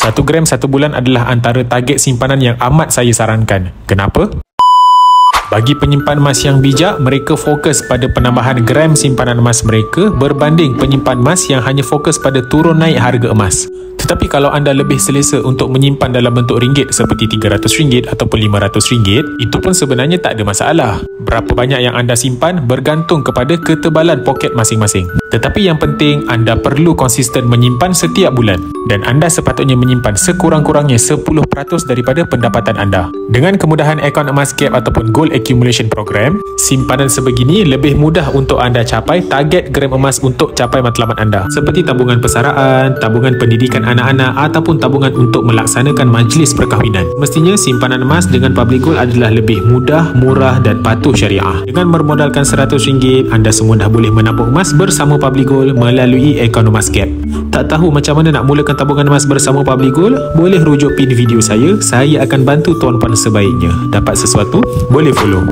1 gram 1 bulan adalah antara target simpanan yang amat saya sarankan. Kenapa? Bagi penyimpan emas yang bijak, mereka fokus pada penambahan gram simpanan emas mereka berbanding penyimpan emas yang hanya fokus pada turun naik harga emas. Tetapi kalau anda lebih selesa untuk menyimpan dalam bentuk ringgit seperti RM300 ataupun RM500, itu pun sebenarnya tak ada masalah. Berapa banyak yang anda simpan bergantung kepada ketebalan poket masing-masing. Tetapi yang penting, anda perlu konsisten menyimpan setiap bulan dan anda sepatutnya menyimpan sekurang-kurangnya 10% daripada pendapatan anda. Dengan kemudahan akaun emas gap ataupun gold accumulation program, simpanan sebegini lebih mudah untuk anda capai target gram emas untuk capai matlamat anda, seperti tabungan persaraan, tabungan pendidikan anak-anak ataupun tabungan untuk melaksanakan majlis perkahwinan. Mestinya simpanan emas dengan Public Gold adalah lebih mudah, murah dan patuh syariah. Dengan bermodalkan RM100, anda semua dah boleh menabung emas bersama Public Gold melalui akaun emas gap. Tak tahu macam mana nak mulakan tabungan emas bersama Public Gold? Boleh rujuk pin video saya akan bantu tuan-puan sebaiknya. Dapat sesuatu? Boleh follow.